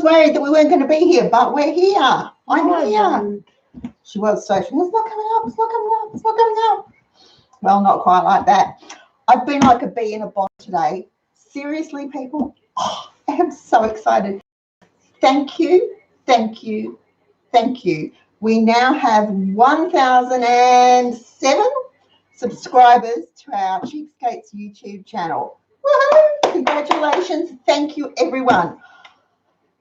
was worried that we weren't going to be here, but we're here. I'm here. She was so, it's not coming up, it's not coming up, it's not coming up. Well, not quite like that. I've been like a bee in a bottle today. Seriously, people, I am so excited. Thank you, thank you, thank you. We now have 1,007 subscribers to our Cheapskates YouTube channel. Woohoo! Congratulations. Thank you, everyone.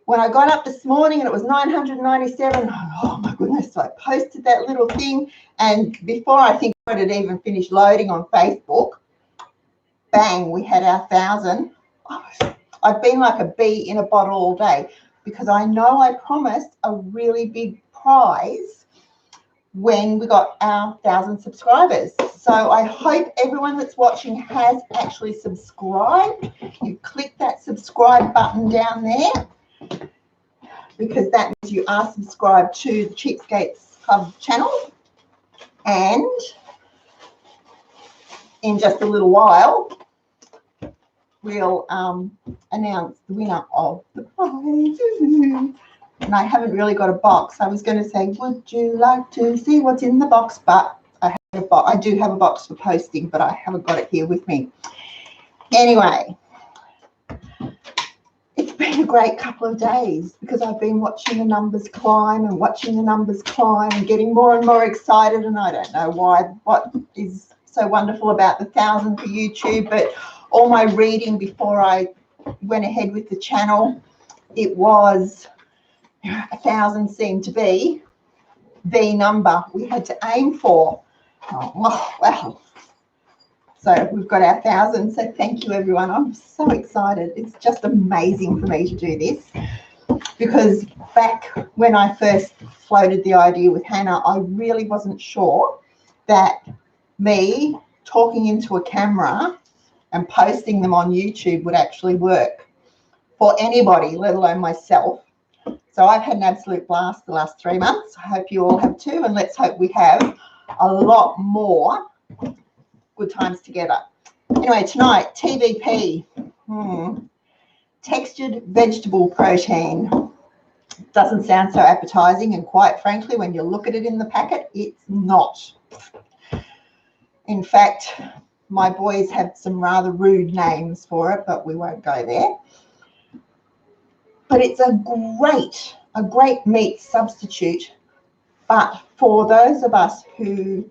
When I got up this morning and it was 997, oh my goodness, so I posted that little thing, and before I think it had even finished loading on Facebook, bang, we had our 1,000. I've been like a bee in a bottle all day because I know I promised a really big prize when we got our 1,000 subscribers. So I hope everyone that's watching has actually subscribed. You click that subscribe button down there, because that means you are subscribed to the Cheapskates Club channel. And in just a little while, we'll announce the winner of the prize. And I haven't really got a box. I was going to say, would you like to see what's in the box? But I do have a box for posting, but I haven't got it here with me. Anyway, it's been a great couple of days because I've been watching the numbers climb and watching the numbers climb and getting more and more excited. And I don't know why, what is so wonderful about the 1,000 for YouTube, but all my reading before I went ahead with the channel, it was 1,000 seemed to be the number we had to aim for. Oh, wow. So we've got our 1,000. So thank you, everyone. I'm so excited. It's just amazing for me to do this, because back when I first floated the idea with Hannah, I really wasn't sure that me talking into a camera and posting them on YouTube would actually work for anybody, let alone myself. So I've had an absolute blast the last 3 months. I hope you all have too, and let's hope we have a lot more good times together. Anyway, tonight, T.V.P, textured vegetable protein. Doesn't sound so appetizing, and quite frankly, when you look at it in the packet, it's not. In fact, my boys have some rather rude names for it, but we won't go there. But it's a great meat substitute. But for those of us who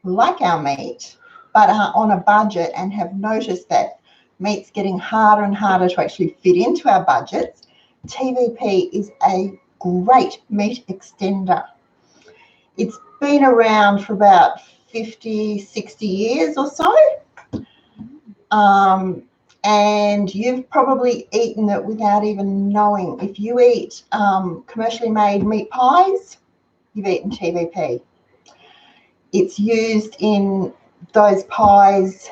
like our meat, but are on a budget and have noticed that meat's getting harder and harder to actually fit into our budgets, T.V.P is a great meat extender. It's been around for about 50, 60 years or so. And you've probably eaten it without even knowing. If you eat commercially made meat pies, you've eaten T.V.P. It's used in those pies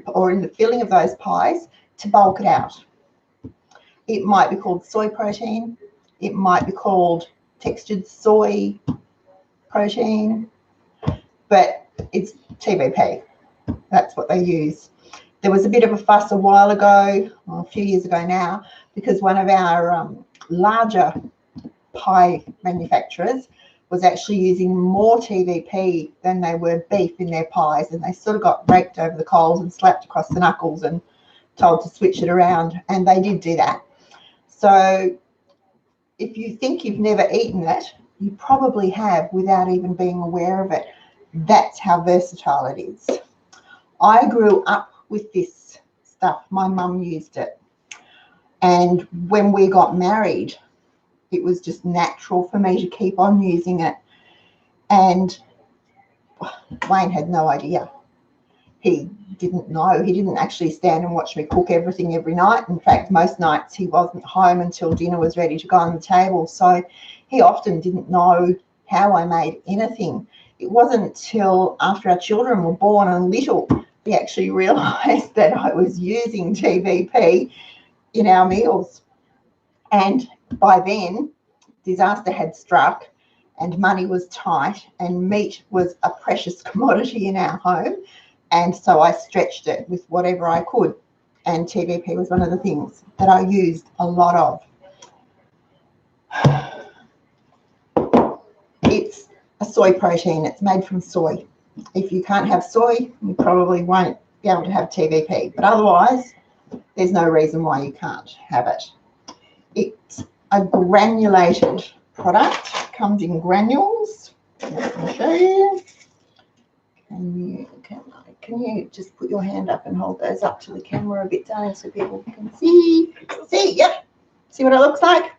or in the filling of those pies to bulk it out. It might be called soy protein. It might be called textured soy protein, but it's T.V.P. That's what they use. There was a bit of a fuss a while ago, well, a few years ago now, because one of our larger pie manufacturers was actually using more T.V.P than they were beef in their pies, and they sort of got raked over the coals and slapped across the knuckles and told to switch it around, and they did do that. So if you think you've never eaten it, you probably have without even being aware of it. That's how versatile it is. I grew up with this stuff. My mum used it, and when we got married, it was just natural for me to keep on using it. And Wayne had no idea. He didn't know. He didn't actually stand and watch me cook everything every night. In fact, most nights he wasn't home until dinner was ready to go on the table. So he often didn't know how I made anything. It wasn't until after our children were born and little we actually realised that I was using T.V.P in our meals. And by then, disaster had struck and money was tight and meat was a precious commodity in our home. And so I stretched it with whatever I could. And T.V.P was one of the things that I used a lot of. soy protein. It's made from soy. If you can't have soy, you probably won't be able to have TVP. But otherwise, there's no reason why you can't have it. It's a granulated product. Comes in granules. Let me show you. Can you just put your hand up and hold those up to the camera a bit, darling, so people can see? See, yep. See what it looks like?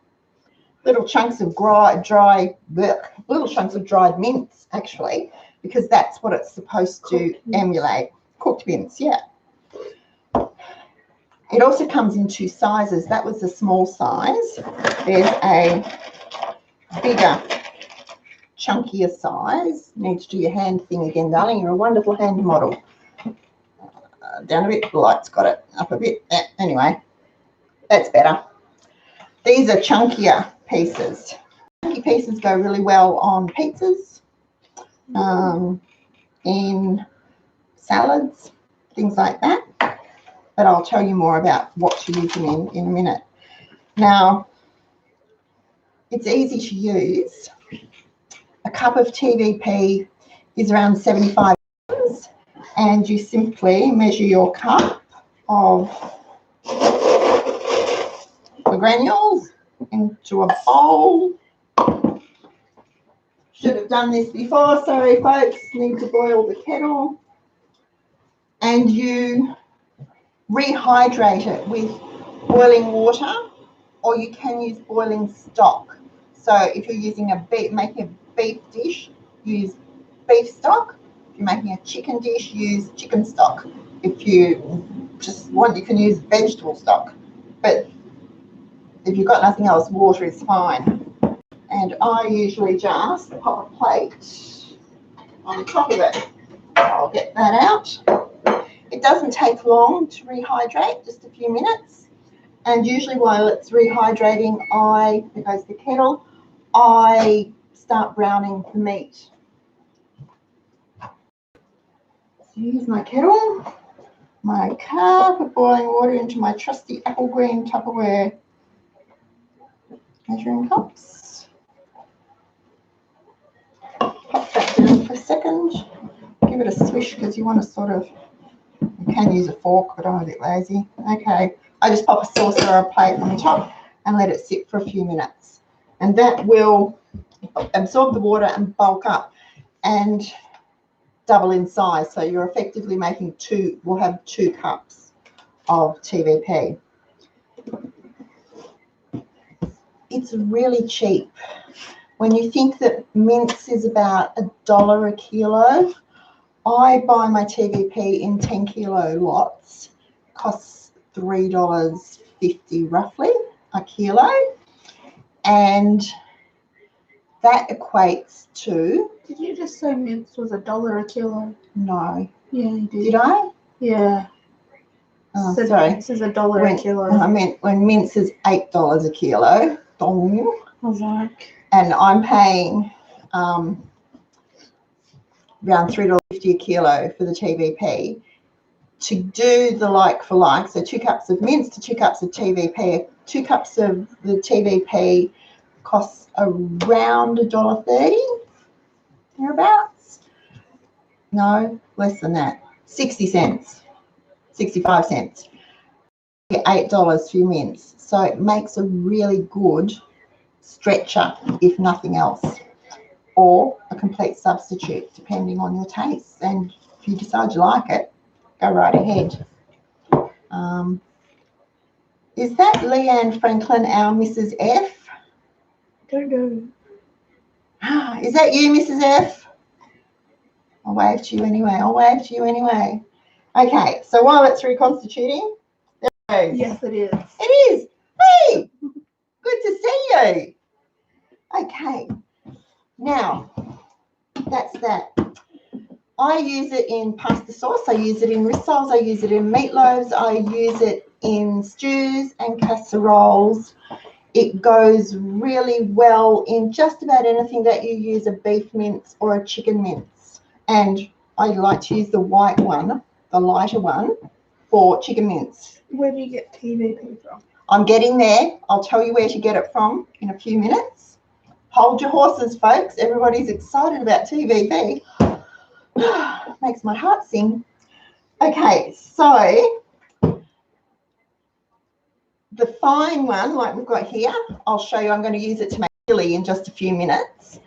Little chunks of little chunks of dried mints, actually, because that's what it's supposed to emulate. Cooked mints, yeah. It also comes in 2 sizes. That was the small size. There's a bigger, chunkier size. Need to do your hand thing again, darling. You're a wonderful hand model. Down a bit. The light's got it up a bit. Anyway, that's better. These are chunkier pieces. Chunky pieces go really well on pizzas, in salads, things like that. But I'll tell you more about what to use them in a minute. Now, it's easy to use. A cup of TVP is around 75 grams, and you simply measure your cup of the granules into a bowl. Should have done this before, sorry folks, need to boil the kettle. And you rehydrate it with boiling water, or you can use boiling stock. So if you're using making a beef dish, use beef stock. If you're making a chicken dish, use chicken stock. If you just want, you can use vegetable stock. But if you've got nothing else, water is fine. And I usually just pop a plate on top of it. I'll get that out. It doesn't take long to rehydrate, just a few minutes. And usually while it's rehydrating, there goes the kettle, I start browning the meat. So here's my kettle, my cup of boiling water into my trusty apple green Tupperware measuring cups. Pop that down for a second. Give it a swish because you want to sort of, you can use a fork, but I'm a bit lazy. Okay, I just pop a saucer or a plate on top and let it sit for a few minutes. And that will absorb the water and bulk up and double in size. So you're effectively making we'll have 2 cups of TVP. It's really cheap. When you think that mince is about $1 a kilo, I buy my TVP in 10 kilo lots. Costs $3.50 roughly a kilo. And that equates to... Did you just say mince was $1 a kilo? No. Yeah, you did. Did I? Yeah. Oh, so sorry. Mince is $1 a kilo. I meant when mince is $8 a kilo. Dong. I was like... And I'm paying around $3.50 a kilo for the TVP. To do the like for like, so 2 cups of mince to 2 cups of TVP, 2 cups of the TVP costs around $1.30, thereabouts. No, less than that. 60 cents, 65 cents. You get $8 for your mince. So it makes a really good stretcher, if nothing else, or a complete substitute, depending on your tastes. And if you decide you like it, go right ahead. Is that Leanne Franklin, our Mrs. F? Don't know. Is that you, Mrs. F? I'll wave to you anyway. Okay, so while it's reconstituting, there it goes. Yes, it is. It is. Hey, good to see you. Okay, now that's that. I use it in pasta sauce, I use it in rissoles, I use it in meatloaves, I use it in stews and casseroles. It goes really well in just about anything that you use a beef mince or a chicken mince. And I like to use the white one, the lighter one, for chicken mince. Where do you get TVP from? I'm getting there. I'll tell you where to get it from in a few minutes. Hold your horses, folks. Everybody's excited about T.V.P. Makes my heart sing. Okay, so the fine one, like we've got here, I'll show you. I'm going to use it to make chili in just a few minutes,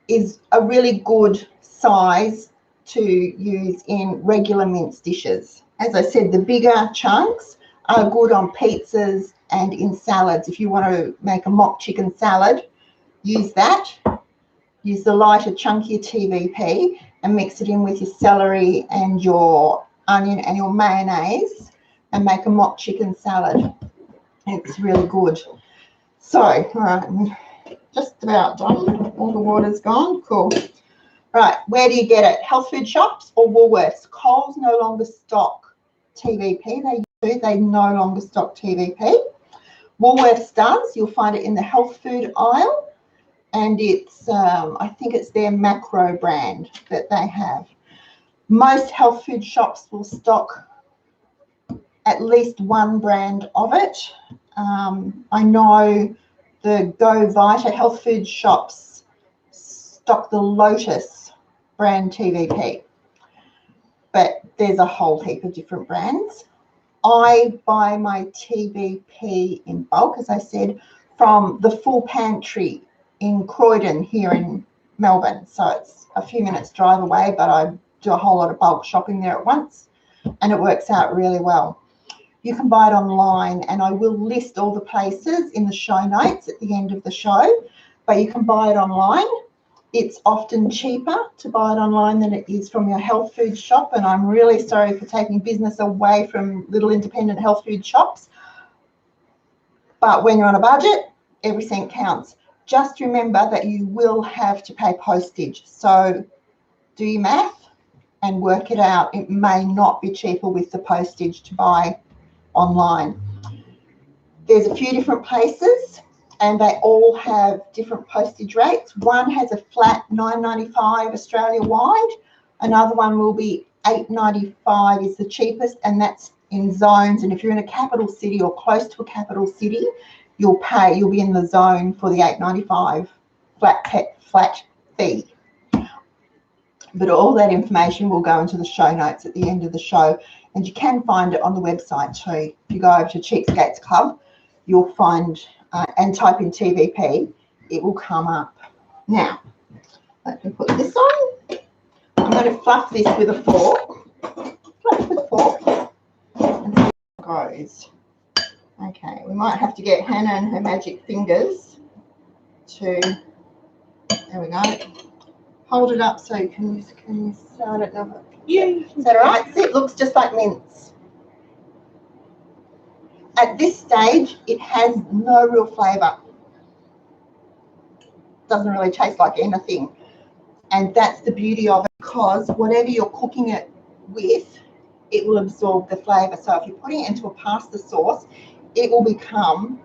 is a really good size to use in regular mince dishes. As I said, the bigger chunks are good on pizzas and in salads. If you want to make a mock chicken salad, use that. Use the lighter, chunkier T.V.P and mix it in with your celery and your onion and your mayonnaise and make a mock chicken salad. It's really good. So, all right, I'm just about done. All the water's gone. Cool. Right, where do you get it? Health food shops or Woolworths? Coles no longer stock T.V.P. They no longer stock T.V.P. Woolworths does. You'll find it in the health food aisle, and it's I think it's their macro brand that they have. Most health food shops will stock at least one brand of it. I know the Go Vita health food shops stock the Lotus brand T.V.P, but there's a whole heap of different brands. I buy my T.V.P in bulk, as I said, from the Full Pantry in Croydon here in Melbourne. So it's a few minutes drive away, but I do a whole lot of bulk shopping there at once, and it works out really well. You can buy it online, and I will list all the places in the show notes at the end of the show, but you can buy it online. It's often cheaper to buy it online than it is from your health food shop, and I'm really sorry for taking business away from little independent health food shops. But when you're on a budget, every cent counts. Just remember that you will have to pay postage. So do your math and work it out. It may not be cheaper with the postage to buy online. There's a few different places, and they all have different postage rates. One has a flat $9.95 Australia-wide. Another one will be $8.95 is the cheapest, and that's in zones. And if you're in a capital city or close to a capital city, you'll be in the zone for the $8.95 flat fee. But all that information will go into the show notes at the end of the show, and you can find it on the website too. If you go over to Cheapskates Club, you'll find and type in T.V.P, it will come up. Now, let me put this on. I'm going to fluff this with a fork. Fluff with a fork and see how it goes. Okay, we might have to get Hannah and her magic fingers to, there we go, hold it up so you can start it. Yeah. Is that all right? See, it looks just like mince. At this stage, it has no real flavour. Doesn't really taste like anything. And that's the beauty of it, because whatever you're cooking it with, it will absorb the flavour. So if you're putting it into a pasta sauce, it will become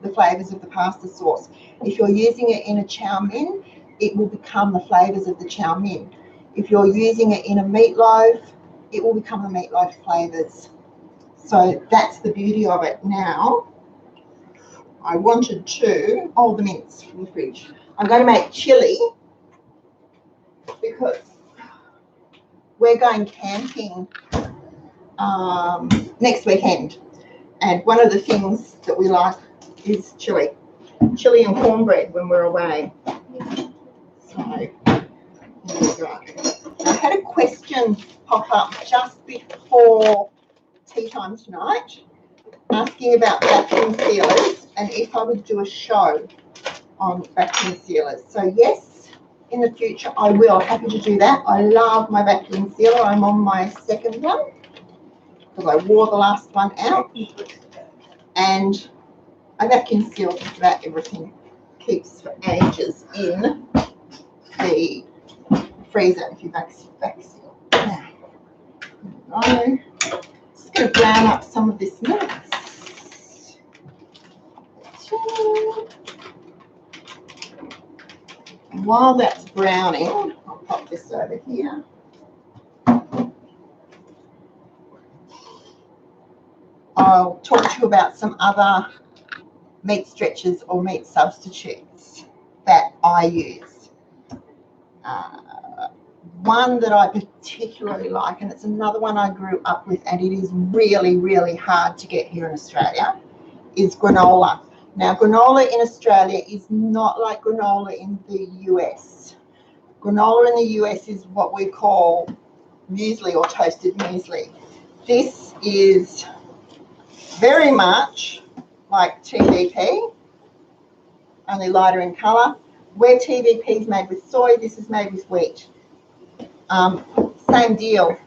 the flavours of the pasta sauce. If you're using it in a chow mein, it will become the flavours of the chow mein. If you're using it in a meatloaf, it will become the meatloaf flavours. So that's the beauty of it. Now, I wanted to hold the mince from the fridge. I'm going to make chili because we're going camping next weekend. And one of the things that we like is chili and cornbread when we're away. So, here we go. I had a question pop up just before tea time tonight, asking about vacuum sealers and if I would do a show on vacuum sealers. So yes, in the future I will. Happy to do that. I love my vacuum sealer. I'm on my second one because I wore the last one out, and I vacuum seal just about everything. Keeps for ages in the freezer if you vacuum seal. Now, just going to brown up some of this mix. And while that's browning, I'll pop this over here. I'll talk to you about some other meat stretchers or meat substitutes that I use. One that I particularly like, and it's another one I grew up with, and it is really, really hard to get here in Australia, is granola. Now, granola in Australia is not like granola in the US. Granola in the US is what we call muesli or toasted muesli. This is very much like T.V.P, only lighter in colour. Where T.V.P is made with soy, this is made with wheat. Same deal.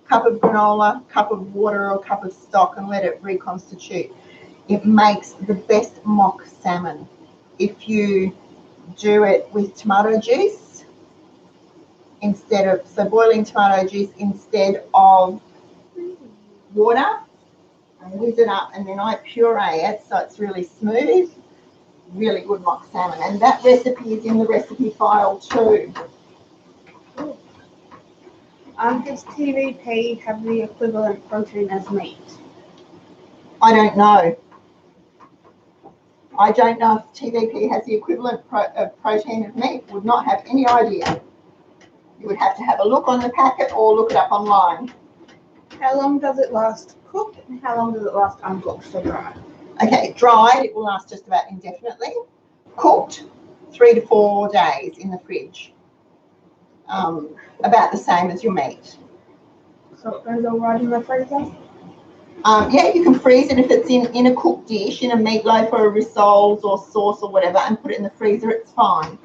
Cup of granola, cup of water or cup of stock, and let it reconstitute. It makes the best mock salmon. If you do it with tomato juice instead of, so boiling tomato juice instead of water, and whiz it up, and then I puree it so it's really smooth. Really good mock salmon, and that recipe is in the recipe file too. Does T.V.P have the equivalent protein as meat? I don't know. I don't know if T.V.P has the equivalent protein of meat. Would not have any idea. You would have to have a look on the packet or look it up online. How long does it last cooked, and how long does it last uncooked for dry? Okay, dried, it will last just about indefinitely. Cooked, 3 to 4 days in the fridge. About the same as your meat. So it goes all right in the freezer? Yeah, you can freeze it if it's in a cooked dish, in a meatloaf or a rissoles or sauce or whatever, and put it in the freezer, it's fine.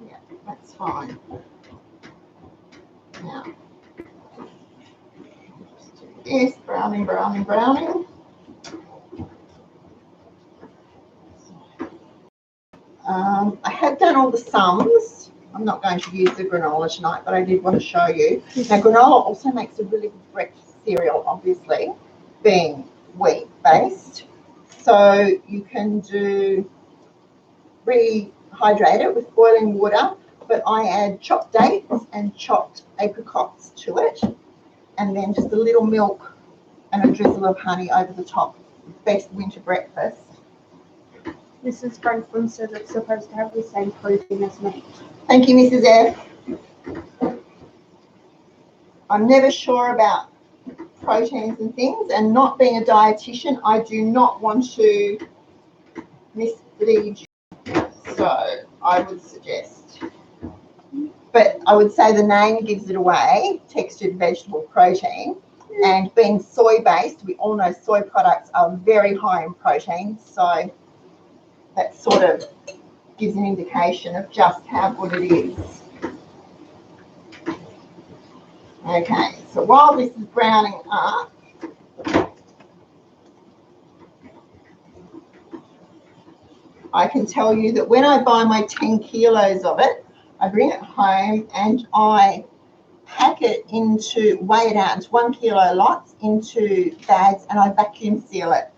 Yeah, that's fine. Now, just do this, browning, browning, browning. I have done all the sums. I'm not going to use the granola tonight, but I did want to show you. Now, granola also makes a really good breakfast cereal, obviously, being wheat-based. So you can rehydrate it with boiling water, but I add chopped dates and chopped apricots to it, and then just a little milk and a drizzle of honey over the top. Best winter breakfast. Mrs. Franklin says it's supposed to have the same protein as meat. Thank you, Mrs. F. I'm never sure about proteins and things, and not being a dietitian, I do not want to mislead you. So I would suggest, but I would say the name gives it away, textured vegetable protein. And being soy-based, we all know soy products are very high in protein, so that sort of gives an indication of just how good it is. Okay, so while this is browning up, I can tell you that when I buy my 10 kilos of it, I bring it home and I pack it into, weigh it out into 1 kilo lots into bags, and I vacuum seal it.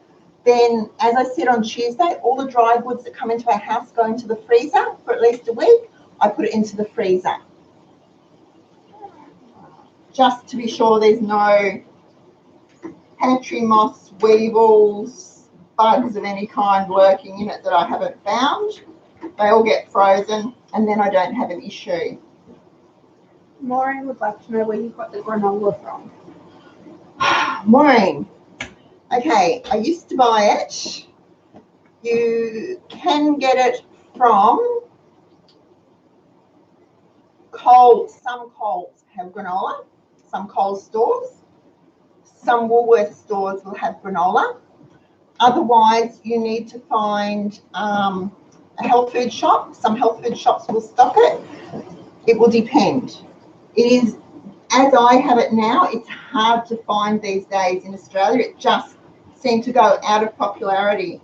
Then, as I said on Tuesday, all the dry goods that come into our house go into the freezer for at least a week. I put it into the freezer, just to be sure there's no pantry moths, weevils, bugs of any kind lurking in it that I haven't found. They all get frozen, and then I don't have an issue. Maureen would like to know where you got the granola from. Maureen, okay, I used to buy it. You can get it from Coles. Some Coles have granola, some Coles stores. Some Woolworth stores will have granola. Otherwise, you need to find a health food shop. Some health food shops will stock it. It will depend. It is, as I have it now, it's hard to find these days in Australia. It just seemed to go out of popularity,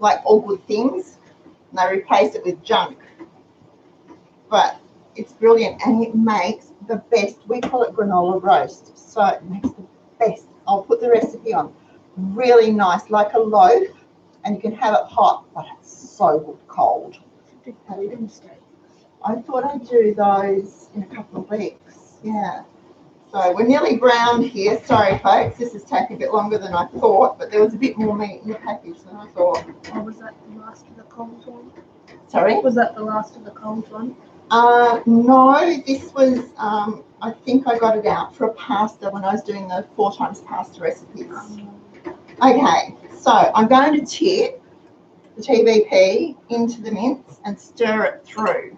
like all good things, and they replace it with junk. But it's brilliant, and it makes the best. We call it granola roast, so it makes the best. I'll put the recipe on. Really nice, like a loaf, and you can have it hot, but it's so good cold. I thought I'd do those in a couple of weeks. Yeah. So we're nearly browned here. Sorry, folks, this is taking a bit longer than I thought, but there was a bit more meat in the package than I thought. Or was that the last of the cold one? Sorry? Was that the last of the cold one? No, this was, I think I got it out for a pasta when I was doing the 4 times pasta recipes. Okay, so I'm going to tip the T.V.P into the mince and stir it through.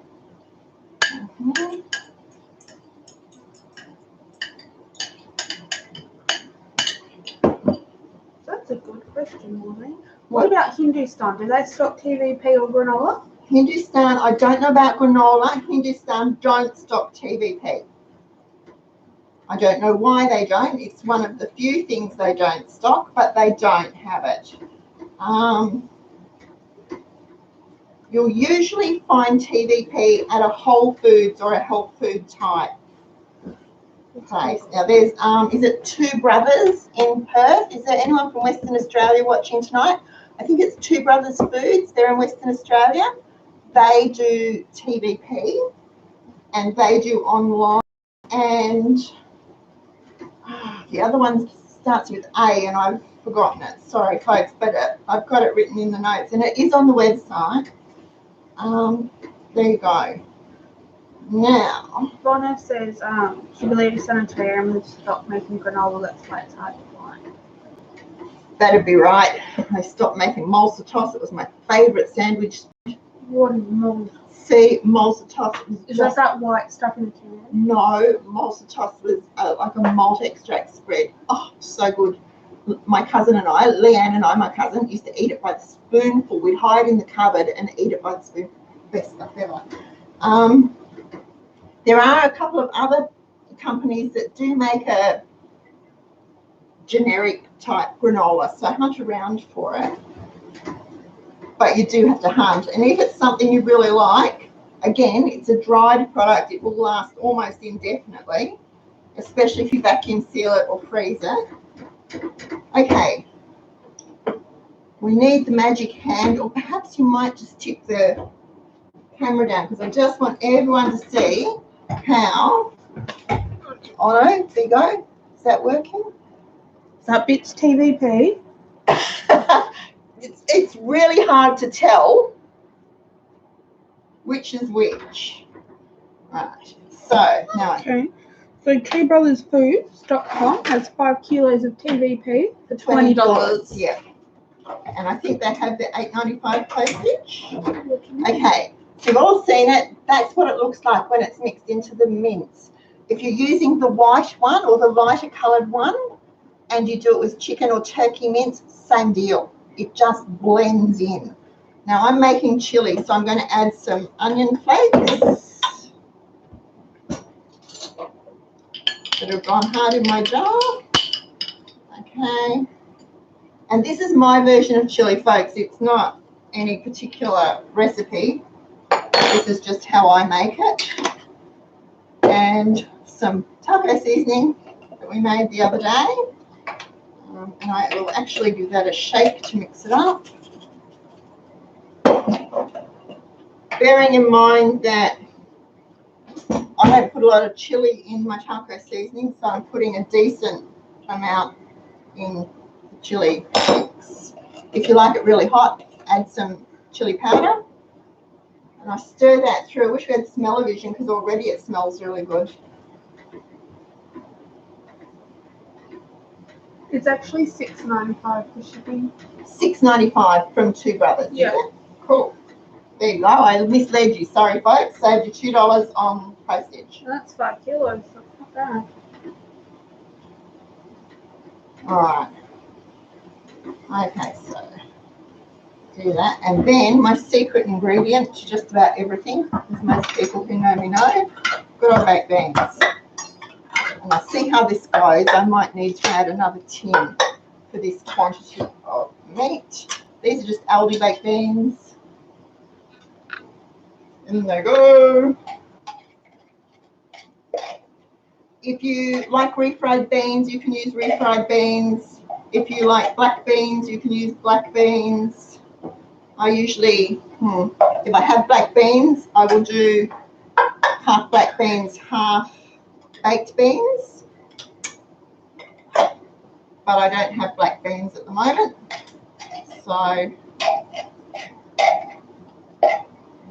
That's a good question, Maureen. What about Hindustan? Do they stock T.V.P or granola? Hindustan, I don't know about granola. Hindustan don't stock T.V.P. I don't know why they don't. It's one of the few things they don't stock, but they don't have it. You'll usually find T.V.P at a Whole Foods or a health food type place. Now there's, is it Two Brothers in Perth? Is there anyone from Western Australia watching tonight? I think it's Two Brothers Foods. They're in Western Australia. They do T.V.P and they do online, and the other one starts with A and I've forgotten it. Sorry, folks, but I've got it written in the notes and it is on the website. There you go. Now, Bono says Jubilee Sanitarium has stopped making granola. That's why it's hard to find. that'd be right. I stopped making mulsitos. It was my favourite sandwich. What is mold? See, mulsitos Is that white stuff in the can? No, mulsitos was like a malt extract spread. Oh, so good. My cousin and I, Leanne and I, my cousin, used to eat it by the spoonful. We'd hide in the cupboard and eat it by the spoonful. Best stuff ever. There are a couple of other companies that do make a generic type granola, so hunt around for it. But you do have to hunt. And if it's something you really like, again, it's a dried product. It will last almost indefinitely, especially if you vacuum seal it or freeze it. Okay. We need the magic hand, or perhaps you might just tip the camera down because I just want everyone to see how. Oh no, there you go. Is that working? That bit's T.V.P. It's really hard to tell which is which. Right. So now. Okay. So TwoBrothersFoods.com has 5 kilos of T.V.P for $20. Yeah. And I think they have the $8.95 postage. Okay. So you've all seen it. That's what it looks like when it's mixed into the mince. If you're using the white one or the lighter coloured one and you do it with chicken or turkey mince, same deal. It just blends in. Now I'm making chili, so I'm going to add some onion flakes that have gone hard in my jar. Okay. And this is my version of chili, folks. It's not any particular recipe. This is just how I make it. And some taco seasoning that we made the other day. And I will actually give that a shake to mix it up. Bearing in mind that I don't put a lot of chili in my taco seasoning, so I'm putting a decent amount in the chili mix. If you like it really hot, add some chili powder. And I stir that through. I wish we had smell-o-vision because already it smells really good. It's actually $6.95 for shipping. $6.95 from Two Brothers. Yeah. Cool. There you go. I misled you. Sorry, folks. Saved you $2 on postage. That's 5 kilos. That's not bad. All right. Okay, so do that. And then my secret ingredient to just about everything, as most people who know me know, good old baked beans. And I'll see how this goes. I might need to add another tin for this quantity of meat. These are just Aldi baked beans. In they go. If you like refried beans, you can use refried beans. If you like black beans, you can use black beans. I usually, if I have black beans, I will do half black beans, half baked beans. but I don't have black beans at the moment. So here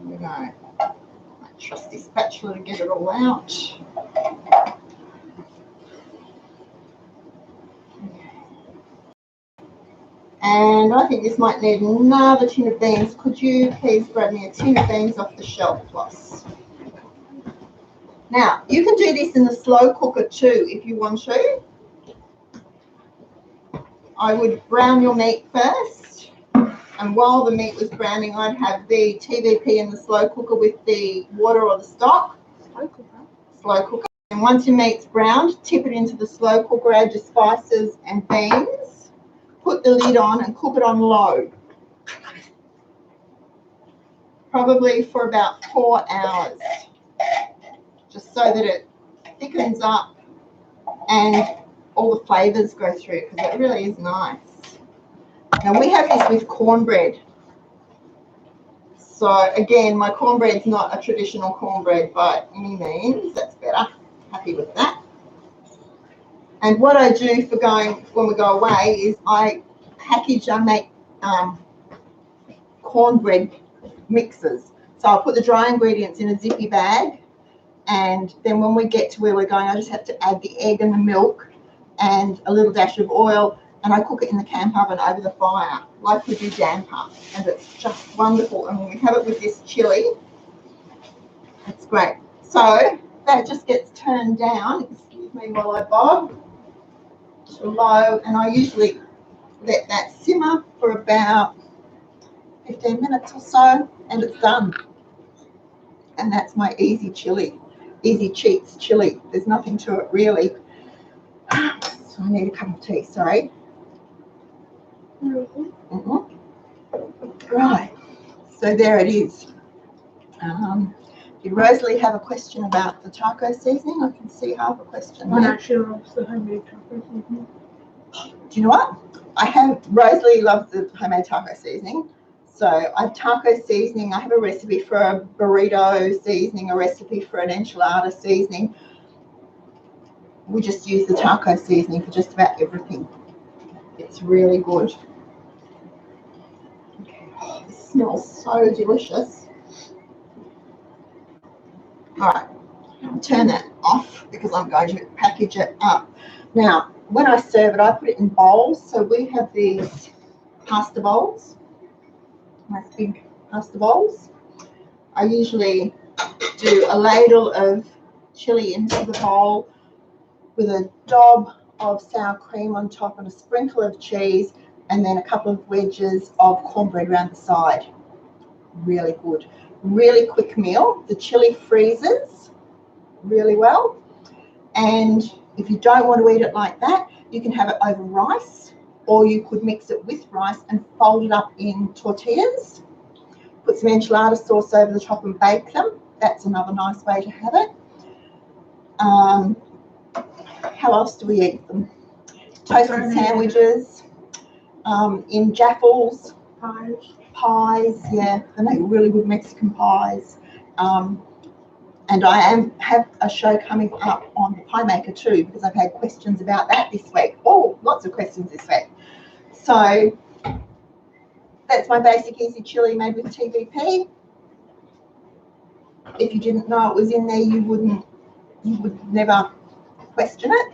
we go. My trusty spatula to get it all out. And I think this might need another tin of beans. Could you please grab me a tin of beans off the shelf, Floss? Now, you can do this in the slow cooker too if you want to. I would brown your meat first. And while the meat was browning, I'd have the T.V.P in the slow cooker with the water or the stock. Slow cooker. And once your meat's browned, tip it into the slow cooker, add your spices and beans. Put the lid on and cook it on low. Probably for about 4 hours. Just so that it thickens up and all the flavours go through, because it really is nice. Now we have this with cornbread. So again, my cornbread's not a traditional cornbread by any means. That's better. Happy with that. And what I do for when we go away is I make cornbread mixes. So I'll put the dry ingredients in a zippy bag, and then when we get to where we're going, I just have to add the egg and the milk and a little dash of oil, and I cook it in the camp oven over the fire like we do damper, and it's just wonderful. And when we have it with this chili, it's great. So that just gets turned down, excuse me while I bob, to low, and I usually let that simmer for about 15 minutes or so, and it's done. And that's my easy chili, easy cheats chili. There's nothing to it really. So I need a cup of tea, sorry. Right, so there it is. Did Rosalie have a question about the taco seasoning? I can see half a question there. I'm not sure of the homemade taco seasoning. Do you know what? Rosalie loves the homemade taco seasoning. So I have taco seasoning. I have a recipe for a burrito seasoning, a recipe for an enchilada seasoning. We just use the taco seasoning for just about everything. It's really good. Okay. Oh, it smells so delicious. All right, I'll turn that off because I'm going to package it up. Now, when I serve it, I put it in bowls. So we have these pasta bowls, nice big pasta bowls. I usually do a ladle of chili into the bowl with a dob of sour cream on top and a sprinkle of cheese, and then a couple of wedges of cornbread around the side. Really good. Really quick meal. The chili freezes really well, and if you don't want to eat it like that, you can have it over rice, or you could mix it with rice and fold it up in tortillas. Put some enchilada sauce over the top and bake them. That's another nice way to have it. How else do we eat them? Toasted sandwiches, in jaffles, pies, yeah, they make really good Mexican pies. And I have a show coming up on the pie maker too, because I've had questions about that this week. Oh, lots of questions this week. So that's my basic easy chili made with T.V.P. If you didn't know it was in there, you would never question it.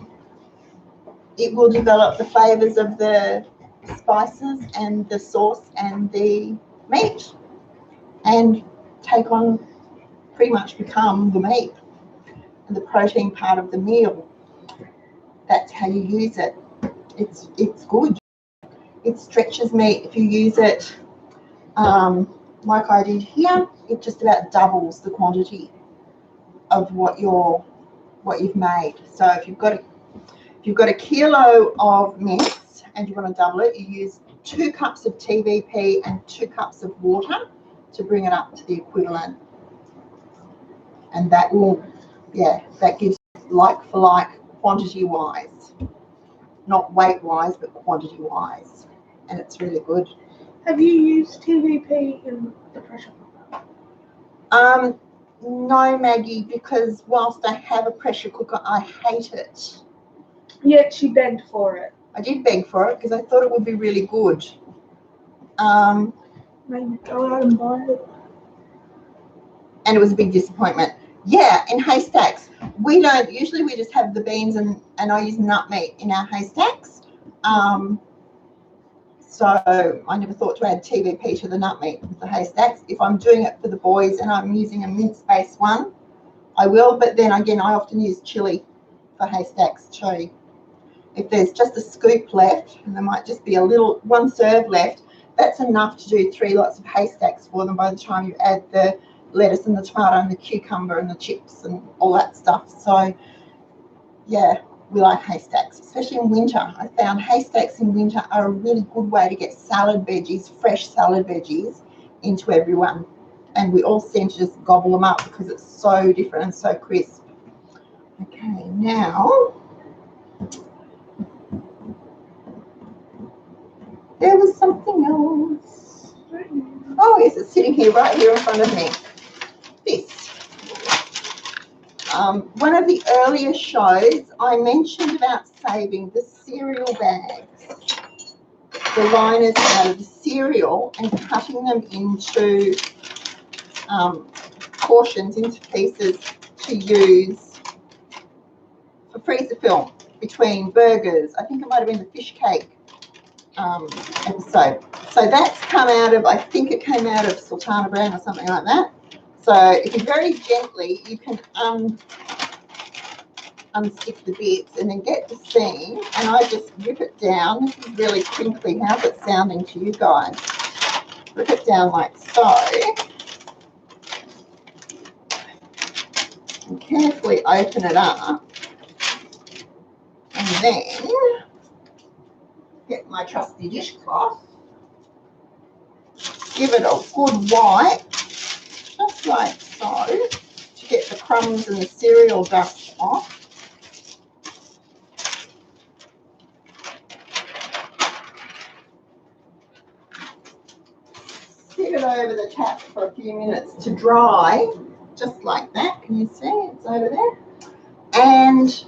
It will develop the flavors of the spices and the sauce and the meat, and take on, pretty much become the meat and the protein part of the meal. That's how you use it. It's good. It stretches meat. If you use it like I did here, it just about doubles the quantity of what you've made. So if you've got a kilo of mince and you want to double it, you use 2 cups of T.V.P and 2 cups of water to bring it up to the equivalent. And that will, that gives like for like quantity wise, not weight wise, but quantity wise. And it's really good. Have you used T.V.P in the pressure cooker? No, Maggie, because whilst I have a pressure cooker, I hate it. Yet she begged for it. I did beg for it because I thought it would be really good. Maybe go out and buy it. And it was a big disappointment. Yeah, in haystacks. We don't, usually we just have the beans and I use nut meat in our haystacks. So I never thought to add T.V.P to the nut meat with the haystacks. If I'm doing it for the boys and I'm using a mince-based one, I will. But then again, I often use chili for haystacks too. If there's just a scoop left, and there might just be a little, one serve left, that's enough to do 3 lots of haystacks for them by the time you add the lettuce and the tomato and the cucumber and the chips and all that stuff. So yeah, we like haystacks, especially in winter. I found haystacks in winter are a really good way to get salad veggies, fresh salad veggies, into everyone. And we all seem to just gobble them up because it's so different and so crisp. Okay, now there was something else. Oh yes, it's sitting here, right here in front of me. This. One of the earlier shows, I mentioned about saving the cereal bags, the liners out of the cereal, and cutting them into portions, into pieces to use for freezer film between burgers. I think it might have been the fish cake episode. So that's come out of, I think it came out of Sultana brand or something like that. So if you very gently, you can unstick the bits and then get the seam, and I just rip it down. This is really crinkly. How's it sounding to you guys? Rip it down like so. And carefully open it up. And then get my trusty dishcloth. Give it a good wipe, just like so, to get the crumbs and the cereal dust off. Stick it over the tap for a few minutes to dry, just like that. Can you see? It's over there. And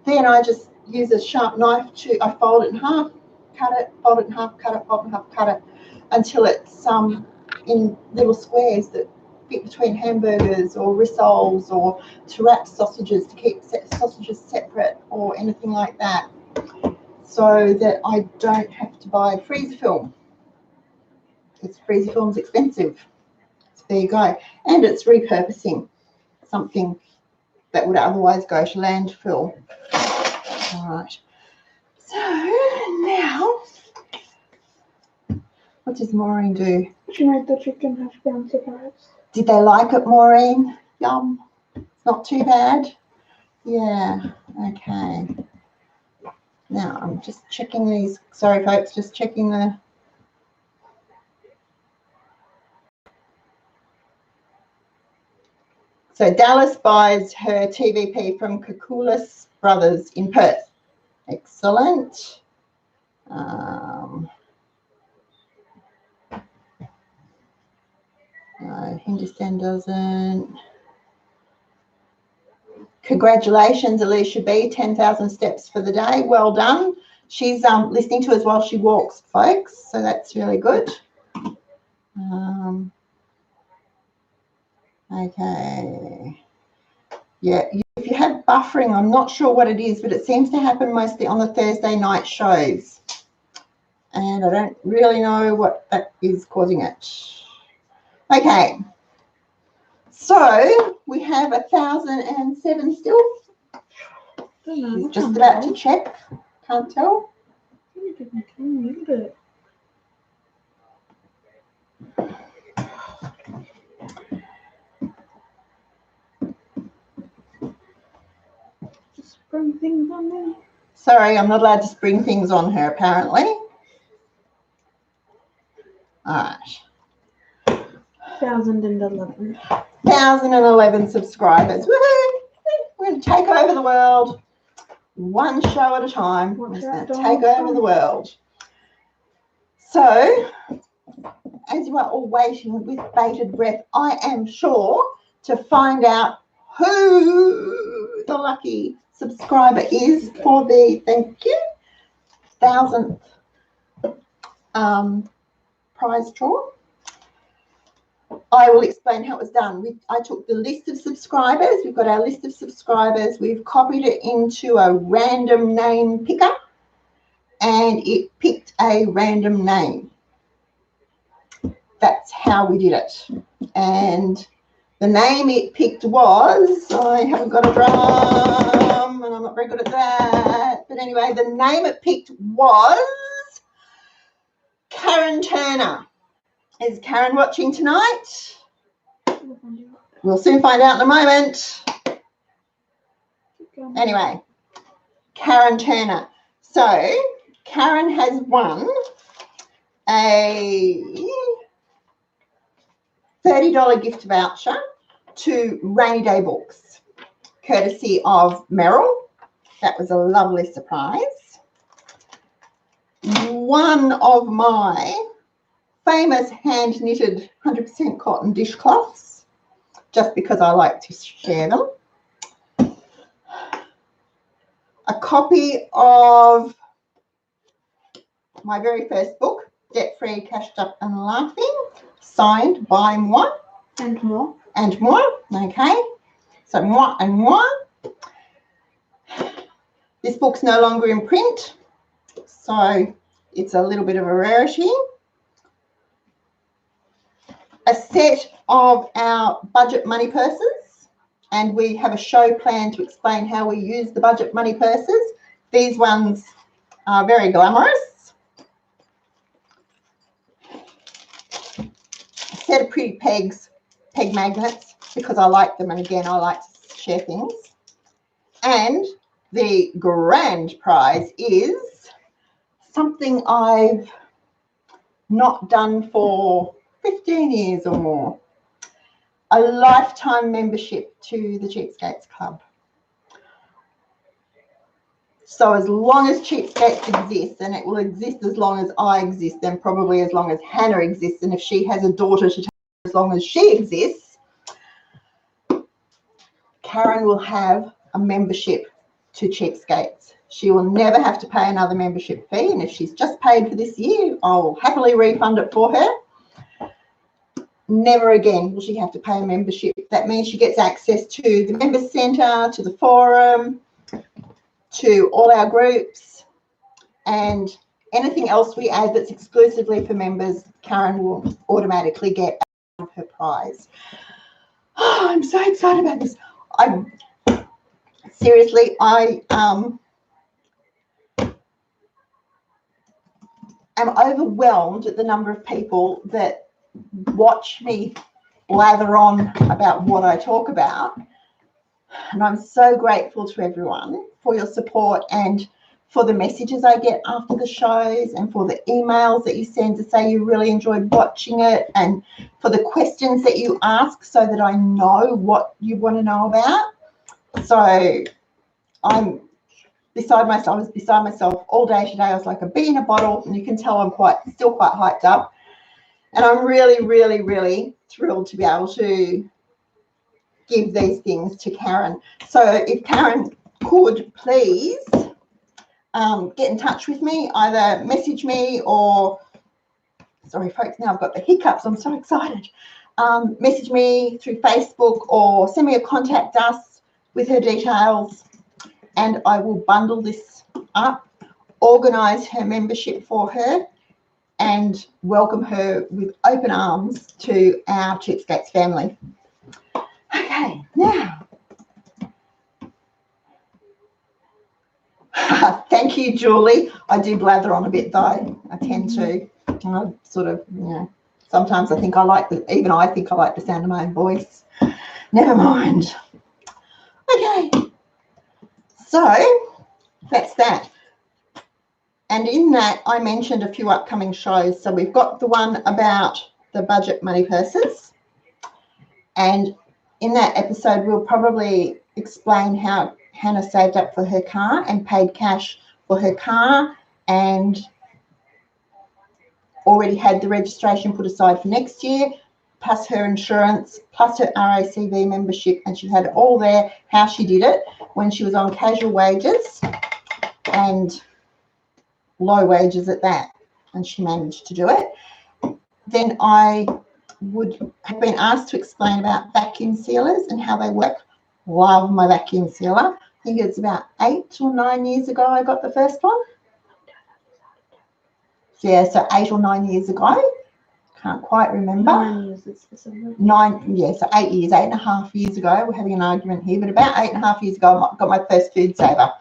then I just use a sharp knife to, I fold it in half, cut it, fold it in half, cut it, fold it in half, cut it, until it's in little squares that fit between hamburgers or rissoles, or to wrap sausages, to keep sausages separate, or anything like that, so that I don't have to buy freezer film. Because freezer film's expensive. So there you go. And it's repurposing something that would otherwise go to landfill. All right. So now, what does Maureen do? She made the chicken hash brown surprise. Did they like it, Maureen? Yum. It's not too bad. Yeah. Okay. Now I'm just checking these. Sorry, folks. Just checking the. So Dallas buys her T.V.P from Kakulis Brothers in Perth. Excellent. No, Hindustan doesn't. Congratulations, Alicia B. 10,000 steps for the day. Well done. She's listening to us while she walks, folks. So that's really good. Okay. Yeah, if you have buffering, I'm not sure what it is, but it seems to happen mostly on the Thursday night shows. And I don't really know what that is causing it. Okay. So we have 1,007 still. She's just about to check. Can't tell. Spring things on there. Sorry, I'm not allowed to spring things on her, apparently. All right. 1,011. 1,011 subscribers. Woohoo! We're going to take over the world. One show at a time. We're going to take over the world. So, as you are all waiting with bated breath, I am sure to find out who the lucky subscriber is for the, thank you, 1,000th prize draw. I will explain how it was done. I took the list of subscribers. We've got our list of subscribers. We've copied it into a random name picker, and it picked a random name. That's how we did it. And the name it picked was, I haven't got a drum, and I'm not very good at that. But anyway, the name it picked was Karen Turner. Is Karen watching tonight? We'll soon find out in a moment. Anyway, Karen Turner. So Karen has won a $30 gift voucher to Rainy Day Books, courtesy of Merrill. That was a lovely surprise. One of my famous hand-knitted 100% cotton dishcloths, just because I like to share them. A copy of my very first book, Debt Free, Cashed Up and Laughing, signed by moi. And more. And moi, okay. So moi and moi. This book's no longer in print, so it's a little bit of a rarity. A set of our budget money purses, and we have a show planned to explain how we use the budget money purses. These ones are very glamorous. A set of pretty peg magnets, because I like them, and again, I like to share things. And the grand prize is something I've not done for 15 years or more, a lifetime membership to the Cheapskates Club. So as long as Cheapskates exists, and it will exist as long as I exist, and probably as long as Hannah exists, and if she has a daughter to take as long as she exists, Karen will have a membership to Cheapskates. She will never have to pay another membership fee, and if she's just paid for this year, I'll happily refund it for her. Never again will she have to pay a membership. That means she gets access to the member centre, to the forum, to all our groups, and anything else we add that's exclusively for members, Karen will automatically get out of her prize. Oh, I'm so excited about this. Seriously, I am overwhelmed at the number of people that watch me blather on about what I talk about, and I'm so grateful to everyone for your support and for the messages I get after the shows, and for the emails that you send to say you really enjoyed watching it, and for the questions that you ask so that I know what you want to know about. So I'm beside myself. I was beside myself all day today. I was like a bee in a bottle, and you can tell I'm still quite hyped up. And I'm really, really, really thrilled to be able to give these things to Karen. So if Karen could please get in touch with me, either message me or, sorry folks, now I've got the hiccups, I'm so excited. Message me through Facebook or send me a contact us with her details, and I will bundle this up, organise her membership for her, and welcome her with open arms to our Cheapskates family. Okay, now, thank you, Julie. I do blather on a bit though. I tend to. I sort of, you know, sometimes I think I like even I think I like the sound of my own voice. Never mind. Okay, so that's that. And in that, I mentioned a few upcoming shows. So we've got the one about the budget money purses. And in that episode, we'll probably explain how Hannah saved up for her car and paid cash for her car, and already had the registration put aside for next year, plus her insurance, plus her RACV membership. And she had it all there, how she did it when she was on casual wages. And low wages at that, and she managed to do it. Then I would have been asked to explain about vacuum sealers and how they work. Love my vacuum sealer. I think it's about 8 or 9 years ago I got the first one. Yeah, so 8 or 9 years ago. Can't quite remember. 9 years specifically. 9, yeah, so 8 years, 8.5 years ago. We're having an argument here, but about 8.5 years ago, I got my first food saver.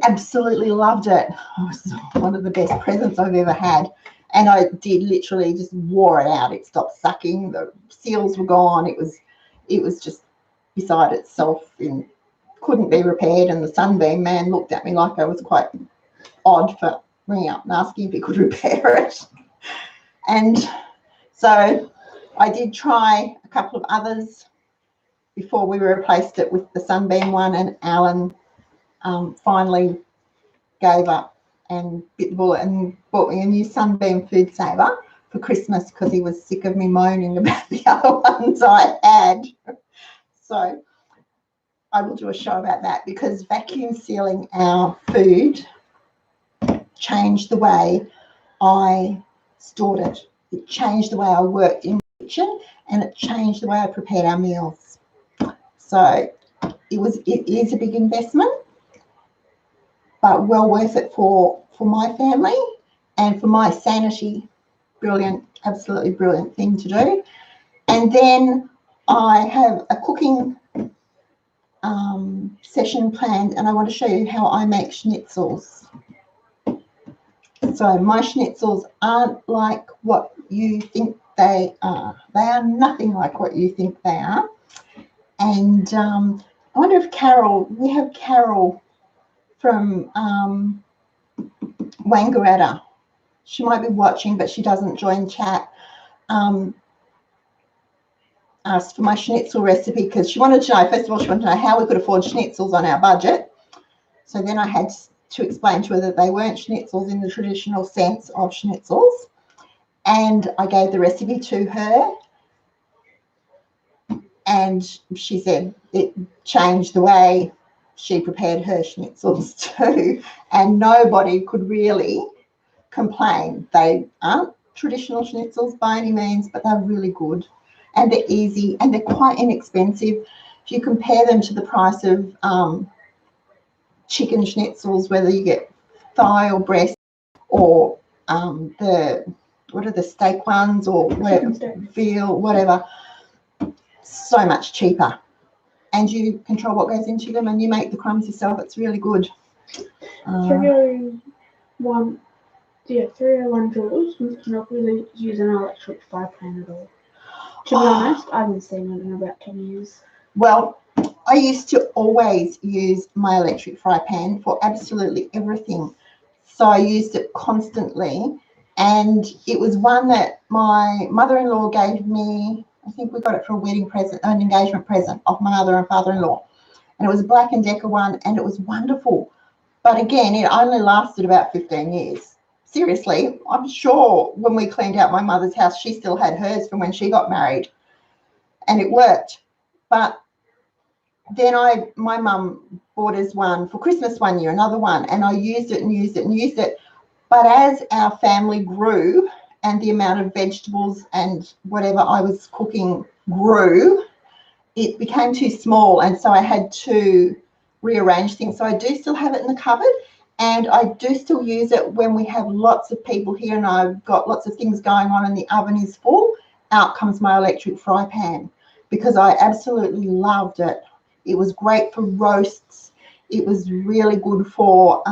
Absolutely loved it. It was one of the best presents I've ever had. And I did literally just wore it out. It stopped sucking. The seals were gone. It was just beside itself and couldn't be repaired. And the Sunbeam man looked at me like I was quite odd for ringing up and asking if he could repair it. And so I did try a couple of others before we replaced it with the Sunbeam one, and Alan finally gave up and bit the bullet and bought me a new Sunbeam food saver for Christmas because he was sick of me moaning about the other ones I had. So I will do a show about that, because vacuum sealing our food changed the way I stored it. It changed the way I worked in the kitchen, and it changed the way I prepared our meals. So it is a big investment, but well worth it for my family and for my sanity. Brilliant, absolutely brilliant thing to do. And then I have a cooking session planned, and I want to show you how I make schnitzels. So my schnitzels aren't like what you think they are. They are nothing like what you think they are. And I wonder if we have Carol from Wangaratta. She might be watching, but she doesn't join chat. Asked for my schnitzel recipe because she wanted to know, first of all, she wanted to know how we could afford schnitzels on our budget. So then I had to explain to her that they weren't schnitzels in the traditional sense of schnitzels. And I gave the recipe to her, and she said it changed the way she prepared her schnitzels too. And nobody could really complain. They aren't traditional schnitzels by any means, but they're really good. And they're easy, and they're quite inexpensive. If you compare them to the price of chicken schnitzels, whether you get thigh or breast, or what are the steak ones, or veal, whatever, so much cheaper. And you control what goes into them, and you make the crumbs yourself. It's really good. 301 joules. You not really use an electric fry pan at all. To be honest, I haven't seen it in about 10 years. Well, I used to always use my electric fry pan for absolutely everything. So I used it constantly. And it was one that my mother-in-law gave me. I think we got it for a wedding present, an engagement present of my mother and father-in-law. And it was a Black & Decker one, and it was wonderful. But again, it only lasted about 15 years. Seriously, I'm sure when we cleaned out my mother's house, she still had hers from when she got married, and it worked. But then my mum bought us one for Christmas one year, another one, and I used it and used it and used it. But as our family grew and the amount of vegetables and whatever I was cooking grew, it became too small, and so I had to rearrange things. So I do still have it in the cupboard, and I do still use it when we have lots of people here and I've got lots of things going on and the oven is full. Out comes my electric fry pan, because I absolutely loved it. It was great for roasts. It was really good for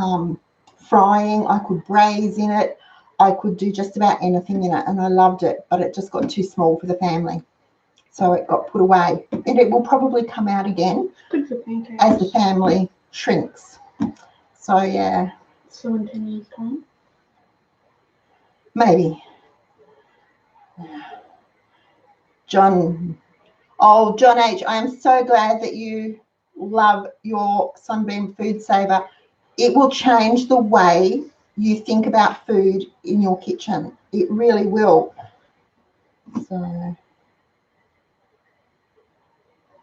frying. I could braise in it. I could do just about anything in it, and I loved it, but it just got too small for the family. So it got put away, and it will probably come out again as the family shrinks. So yeah. So in 10 years' time? Maybe. John H, I am so glad that you love your Sunbeam food saver. It will change the way you think about food in your kitchen. It really will. So,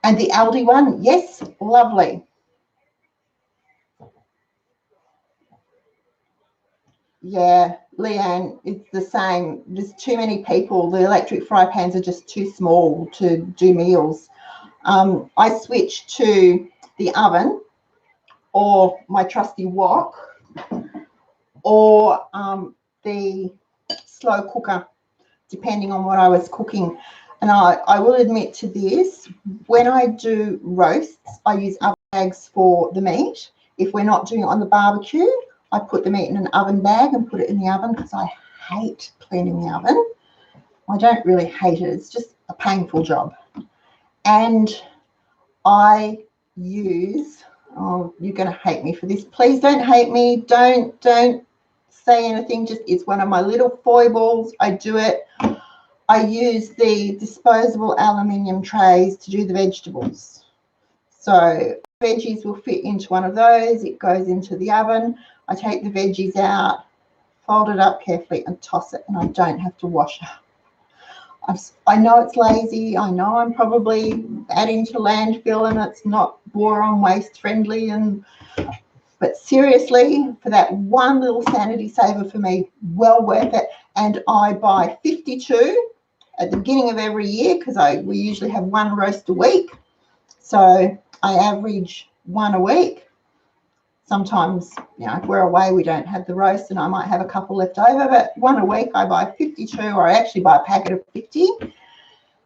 and the Aldi one, yes, lovely. Yeah, Leanne, it's the same. There's too many people. The electric fry pans are just too small to do meals. I switched to the oven or my trusty wok or the slow cooker, depending on what I was cooking. And I will admit to this, when I do roasts, I use oven bags for the meat. If we're not doing it on the barbecue, I put the meat in an oven bag and put it in the oven because I hate cleaning the oven. I don't really hate it. It's just a painful job. And I use, oh, you're going to hate me for this. Please don't hate me. Don't say anything. Just, it's one of my little foibles. I do it. I use the disposable aluminium trays to do the vegetables. So veggies will fit into one of those. It goes into the oven. I take the veggies out, fold it up carefully and toss it, and I don't have to wash it. I know it's lazy. I know I'm probably adding to landfill and it's not boron waste friendly, but seriously, for that one little sanity saver for me, well worth it. And I buy 52 at the beginning of every year because we usually have one roast a week. So I average one a week. Sometimes, you know, if we're away, we don't have the roast and I might have a couple left over, but one a week I buy 52, or I actually buy a packet of 50.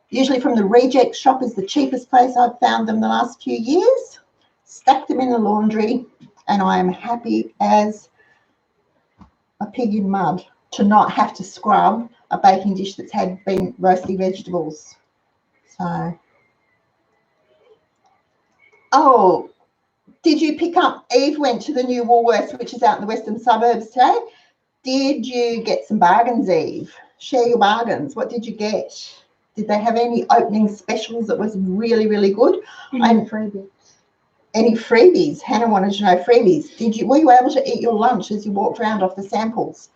Usually from the reject shop is the cheapest place I've found them the last few years. Stack them in the laundry and I am happy as a pig in mud to not have to scrub a baking dish that's been roasting vegetables. So, oh, did you pick up, Eve went to the new Woolworths, which is out in the western suburbs today. Did you get some bargains, Eve? Share your bargains. What did you get? Did they have any opening specials that was really, really good? Any freebies? Any freebies? Hannah wanted to know freebies. Were you able to eat your lunch as you walked around off the samples?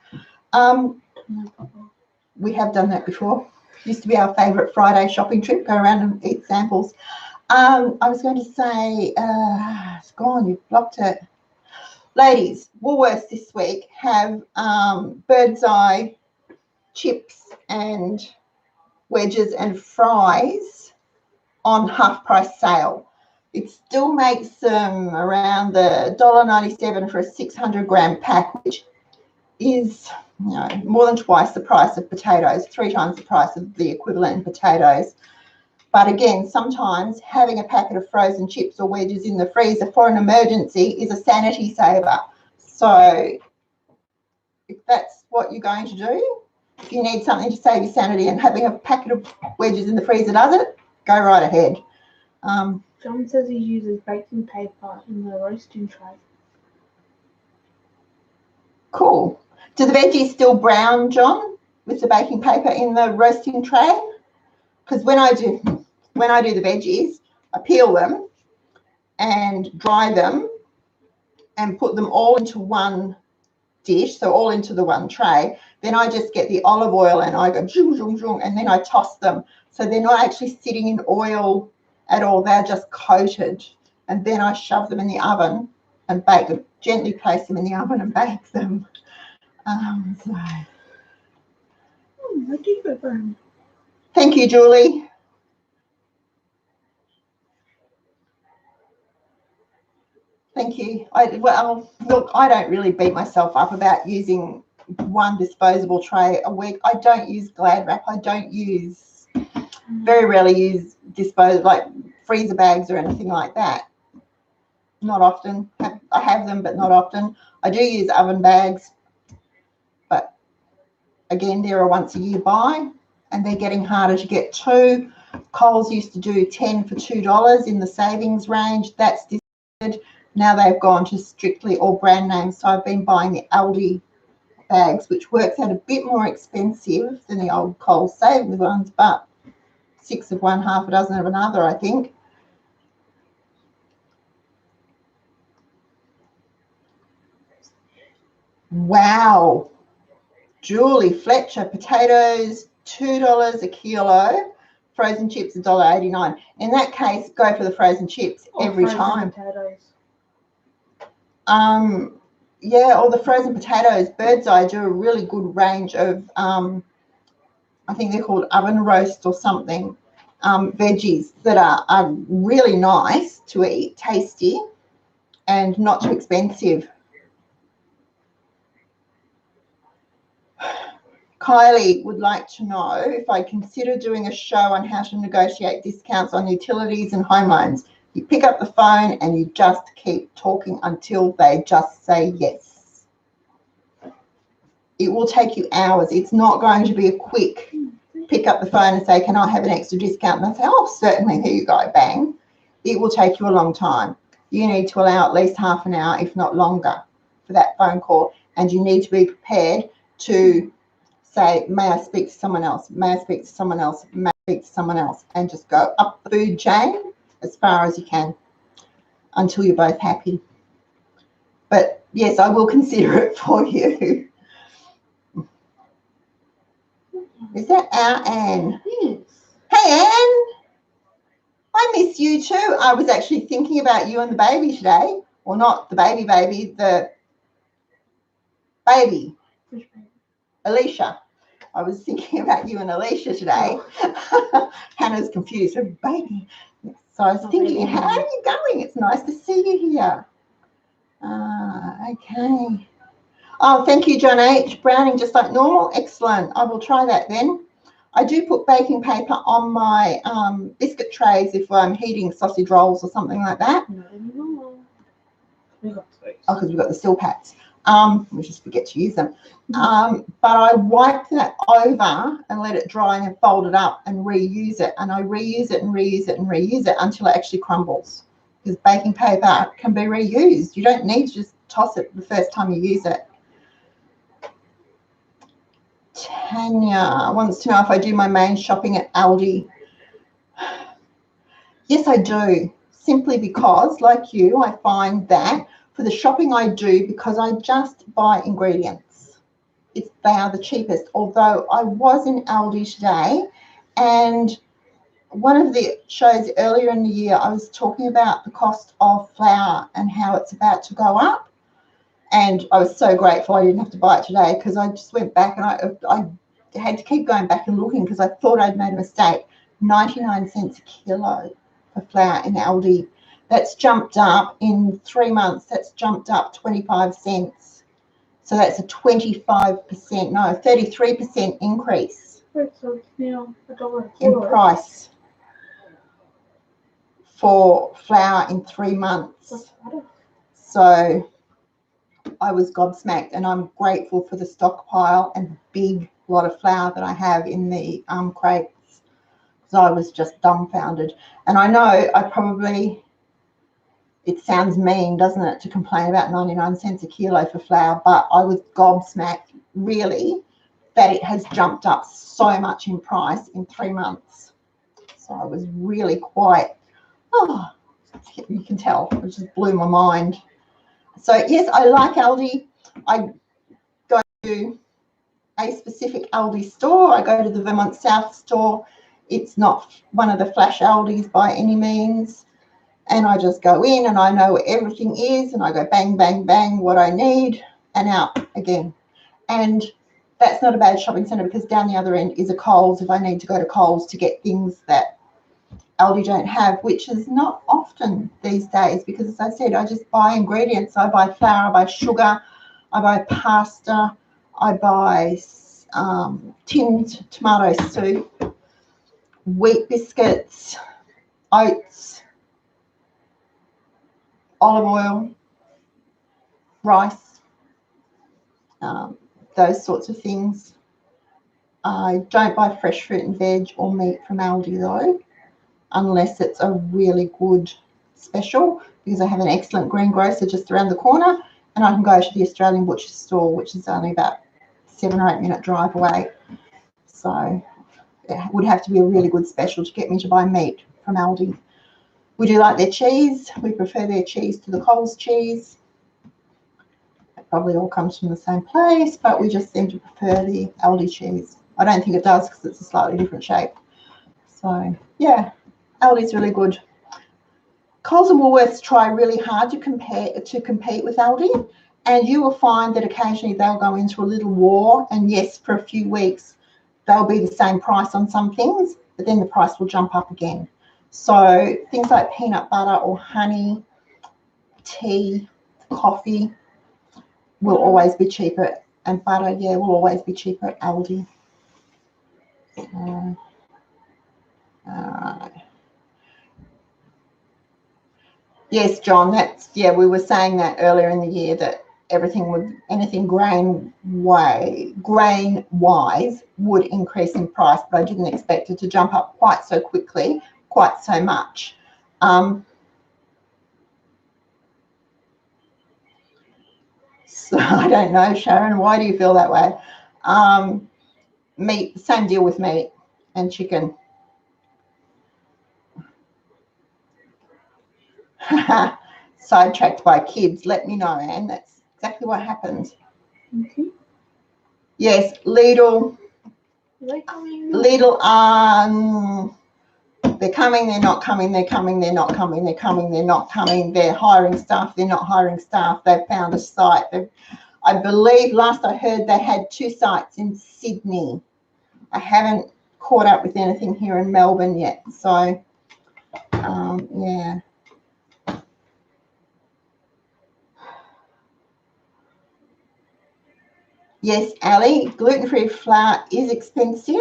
We have done that before. Used to be our favourite Friday shopping trip, go around and eat samples. I was going to say, it's gone, you've blocked it. Ladies, Woolworths this week have bird's eye chips and wedges and fries on half price sale. It still makes them around the $1.97 for a 600 gram pack, which is, you know, more than twice the price of potatoes, 3 times the price of the equivalent in potatoes. But again, sometimes having a packet of frozen chips or wedges in the freezer for an emergency is a sanity saver. So if that's what you're going to do, if you need something to save your sanity and having a packet of wedges in the freezer does it, go right ahead. John says he uses baking paper in the roasting tray. Cool. Do the veggies still brown, John, with the baking paper in the roasting tray? Because when I do the veggies, I peel them and dry them and put them all into one dish, so all into the one tray. Then I just get the olive oil and I go zoom, zoom, zoom, and then I toss them. So they're not actually sitting in oil at all. They're just coated. And then I shove them in the oven and bake them. Gently place them in the oven and bake them. Thank you, Julie. Thank you. Well, look, I don't really beat myself up about using one disposable tray a week. I don't use Glad wrap. I don't use, very rarely use like freezer bags or anything like that. Not often. I have them, but not often. I do use oven bags, but again, they're a once a year buy and they're getting harder to get to. Coles used to do 10 for $2 in the savings range. That's disappeared. Now they've gone to strictly all brand names. So I've been buying the Aldi bags, which works out a bit more expensive than the old Coles savings ones, but 6 of one, half a dozen of another, I think. Wow. Julie Fletcher, potatoes, $2 a kilo. Frozen chips, $1.89. In that case, go for the frozen chips every time. Potatoes. yeah, or the frozen potatoes. Bird's Eye do a really good range of, I think they're called oven roast or something, veggies that are really nice to eat, tasty, and not too expensive. Kylie would like to know if I consider doing a show on how to negotiate discounts on utilities and home loans. You pick up the phone and you just keep talking until they just say yes. It will take you hours. It's not going to be a quick pick up the phone and say, can I have an extra discount? And they say, oh, certainly, here you go, bang. It will take you a long time. You need to allow at least half an hour, if not longer, for that phone call. And you need to be prepared to say, may I speak to someone else? May I speak to someone else? May I speak to someone else? And just go up the food chain as far as you can until you're both happy. But yes, I will consider it for you. Is that our Anne? Yes. Hey, Anne. I miss you too. I was actually thinking about you and the baby today. Well, not the baby, the baby. Which baby? Alicia. I was thinking about you and Alicia today. Hannah's confused. Her baby. So I was thinking, how are you going? It's nice to see you here. Okay. Oh, thank you, John H. Browning just like normal. Excellent. I will try that then. I do put baking paper on my biscuit trays if I'm heating sausage rolls or something like that. Not anymore. We got those. Oh, because we've got the steel pats. We just forget to use them. But I wipe that over and let it dry and then fold it up and reuse it. And I reuse it and reuse it and reuse it until it actually crumbles. Because baking paper can be reused. You don't need to just toss it the first time you use it. Tanya wants to know if I do my main shopping at Aldi. Yes, I do. Simply because, like you, I find that for the shopping I do, because I just buy ingredients, they are the cheapest. Although I was in Aldi today, and one of the shows earlier in the year, I was talking about the cost of flour and how it's about to go up. And I was so grateful I didn't have to buy it today, because I just went back and I had to keep going back and looking because I thought I'd made a mistake. 99 cents a kilo for flour in Aldi. That's jumped up in 3 months. That's jumped up 25 cents. So that's a 33% increase So it's now $1 in price for flour in 3 months. So I was gobsmacked, and I'm grateful for the stockpile and the big lot of flour that I have in the crates. So I was just dumbfounded. And I know it sounds mean, doesn't it, to complain about 99 cents a kilo for flour, but I was gobsmacked, really, that it has jumped up so much in price in 3 months. So I was really quite, you can tell, it just blew my mind. So yes, I like Aldi. I go to a specific Aldi store. I go to the Vermont South store. It's not one of the flash Aldis by any means. And I just go in and I know where everything is, and I go bang, bang, bang, what I need, and out again. And that's not a bad shopping centre, because down the other end is a Coles if I need to go to Coles to get things that Aldi don't have, which is not often these days, because as I said, I just buy ingredients. I buy flour, I buy sugar, I buy pasta, I buy tinned tomato soup, wheat biscuits, oats, olive oil, rice, those sorts of things. I don't buy fresh fruit and veg or meat from Aldi though, unless it's a really good special, because I have an excellent greengrocer just around the corner, and I can go to the Australian Butcher store, which is only about 7 or 8 minute drive away. So it would have to be a really good special to get me to buy meat from Aldi. We do like their cheese. We prefer their cheese to the Coles cheese. It probably all comes from the same place, but we just seem to prefer the Aldi cheese. I don't think it does, because it's a slightly different shape. So yeah, Aldi's really good. Coles and Woolworths try really hard to compete with Aldi, And you will find that occasionally they'll go into a little war, and yes, for a few weeks they'll be the same price on some things, but then the price will jump up again. So things like peanut butter or honey, tea, coffee will always be cheaper, and butter, yeah, will always be cheaper at Aldi. Yes, John, that's, yeah, we were saying that earlier in the year that anything grain-wise would increase in price, but I didn't expect it to jump up quite so quickly, quite so much. So I don't know, Sharon, why do you feel that way? Meat, same deal with meat and chicken. Sidetracked by kids, let me know, Anne. That's exactly what happens. Okay. Yes, Lidl, they're coming, they're not coming, they're coming, they're not coming, they're coming, they're not coming, they're hiring staff, they're not hiring staff, they've found a site. I believe last I heard they had 2 sites in Sydney. I haven't caught up with anything here in Melbourne yet, so yeah. Yes, Ali, gluten-free flour is expensive.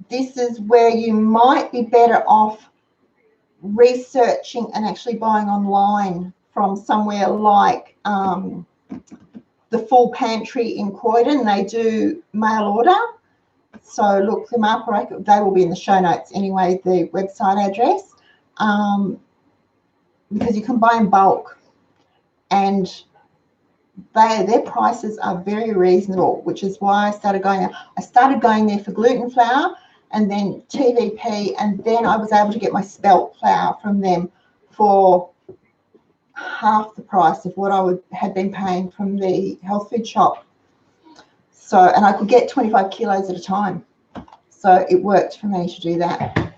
This is where you might be better off researching and actually buying online from somewhere like the Full Pantry in Croydon. They do mail order, so look them up. They will be in the show notes anyway, the website address, because you can buy in bulk, and their prices are very reasonable, which is why I started going there. I started going there for gluten flour, and then T.V.P, and then I was able to get my spelt flour from them for half the price of what I had been paying from the health food shop. So, and I could get 25 kilos at a time. So it worked for me to do that.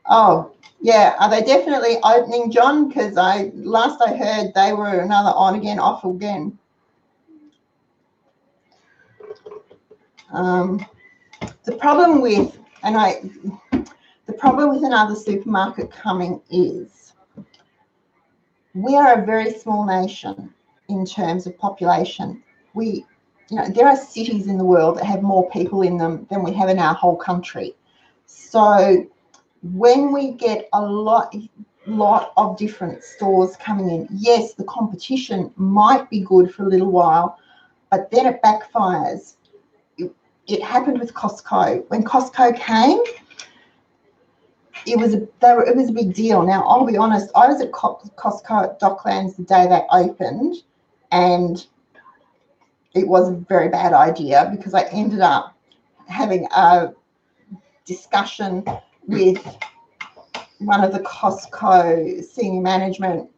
Oh, yeah, are they definitely opening, John? Because last I heard they were another on again, off again. The problem with another supermarket coming is we are a very small nation in terms of population. There are cities in the world that have more people in them than we have in our whole country. So when we get a lot of different stores coming in, yes, the competition might be good for a little while, but then it backfires. It happened with Costco. When Costco came, it was a big deal. Now, I'll be honest, I was at Costco at Docklands the day they opened, and it was a very bad idea because I ended up having a discussion with one of the Costco senior management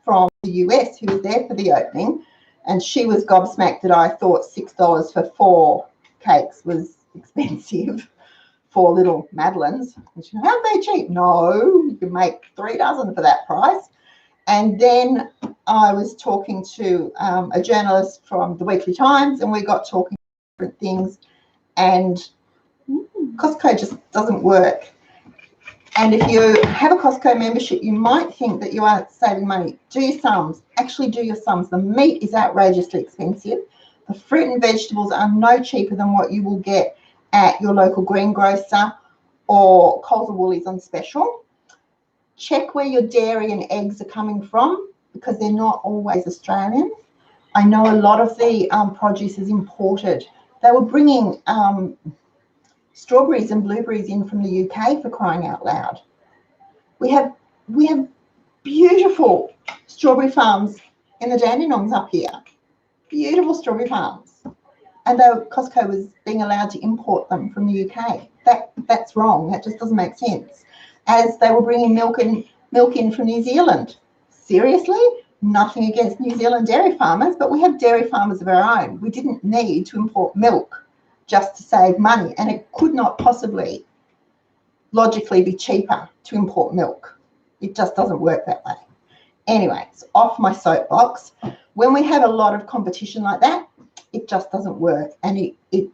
from the US who was there for the opening, and she was gobsmacked that I thought $6 for 4 cakes was expensive. 4 little madeleines. And she said, aren't they cheap? No, you can make 3 dozen for that price. And then I was talking to a journalist from the Weekly Times, and we got talking different things, and Costco just doesn't work. And if you have a Costco membership, you might think that you are saving money. Do your sums. Actually do your sums. The meat is outrageously expensive. The fruit and vegetables are no cheaper than what you will get at your local greengrocer or Coles or Woolies on special. Check where your dairy and eggs are coming from, because they're not always Australian. I know a lot of the produce is imported. They were bringing strawberries and blueberries in from the UK, for crying out loud. We have beautiful strawberry farms in the Dandenongs up here. Beautiful strawberry farms. And Costco was being allowed to import them from the UK. That's wrong. That just doesn't make sense. As they were bringing milk in from New Zealand. Seriously? Nothing against New Zealand dairy farmers, but we have dairy farmers of our own. We didn't need to import milk just to save money, and it could not possibly logically be cheaper to import milk. It just doesn't work that way. Anyway, it's off my soapbox. When we have a lot of competition like that, it just doesn't work. And it